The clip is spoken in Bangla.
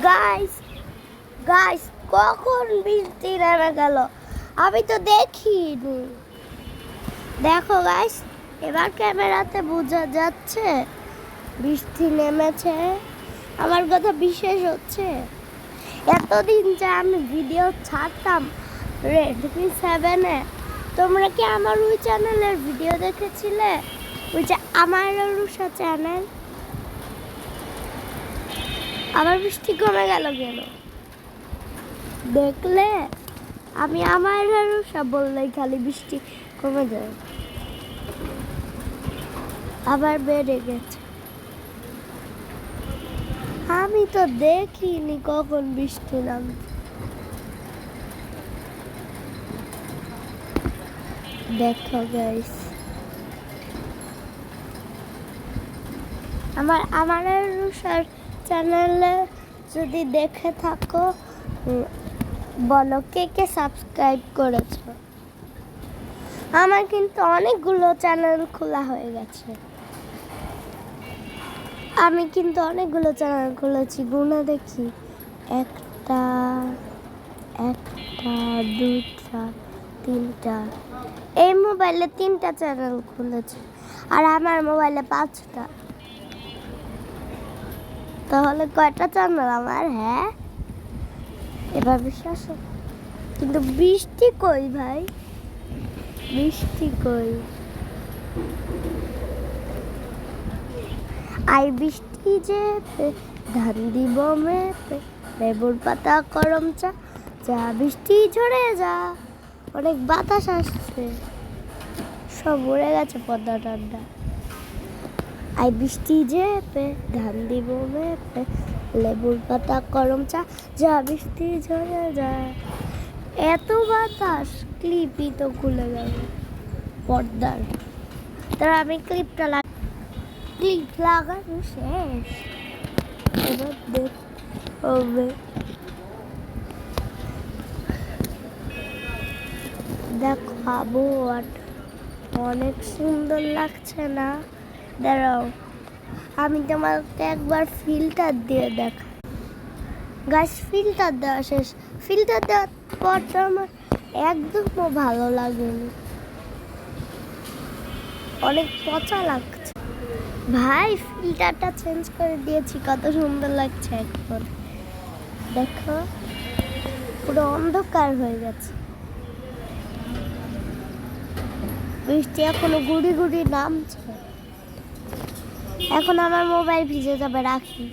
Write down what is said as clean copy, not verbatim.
গাইস গাইস কখন বৃষ্টি নেমে গেল আমি তো দেখিনি। দেখো গাইস, এবার ক্যামেরাতে বোঝা যাচ্ছে বৃষ্টি নেমেছে। আমার কথা বিশেষ হচ্ছে, এতদিন যে আমি ভিডিও ছাড়তাম Redmi 7-এ, তোমরা কি আমার ওই চ্যানেলের ভিডিও দেখেছিলে? ওই যে আমার রুষা চ্যানেল। আবার বৃষ্টি কমে গেল কেন দেখলে? আমি আমার রুষা বললেই খালি বৃষ্টি কমে যায়, আবার বেড়ে গেছে। আমি তো দেখিনি কখন বৃষ্টি নামছে। দেখো গাইস, আমার রুষার চ্যানেলে যদি দেখে থাকো বলো কে কে সাবস্ক্রাইব করেছো। আমার কিন্তু অনেকগুলো চ্যানেল খোলা হয়ে গেছে। আমি কিন্তু অনেকগুলো চ্যানেল খুলেছি, গুনে দেখি। একটা দুটা তিনটা। এই মোবাইলে 3টা চ্যানেল খুলেছি, আর আমার মোবাইলে 5টা। তাহলে কয়টা চ্যানেল আমার? হ্যাঁ, এবার বিশ্বাস। কিন্তু বৃষ্টি কই ভাই? বৃষ্টি কই? আই বৃষ্টি যে ধান দিব মেপে, লেবুর পাতা করম চা, যা বৃষ্টি ঝরে যা। অনেক বাতাস আসছে, সব উড়ে গেছে পদ্মা টান্ডা। আই বৃষ্টি যে ধান দিব মেপে, লেবুর পাতা করম চা, যা বৃষ্টি ঝরে যায়। এত বাতাস, ক্লিপই তো খুলে গেল পর্দার। তার আমি ক্লিপ লাগানো শেষ। এবার হবে দেখো, আবহাওয়াটা অনেক সুন্দর লাগছে না? দাঁড়াও, আমি তোমাকে একবার ফিল্টার দিয়ে দেখা। গাছ ফিল্টার দেওয়া শেষ। ফিল্টার দেওয়ার পর তো আমার একদমও ভালো লাগেনি, অনেক পচা লাগছে। ভাই, ফিল্টারটা চেঞ্জ করে দিয়েছি, কত সুন্দর লাগছে এখন। দেখো, পুরো অন্ধকার হয়ে গেছে। বৃষ্টি এখনো গুড়ি গুড়ি নামছে। এখন আমার মোবাইল ভিজে যাবে, রাখি।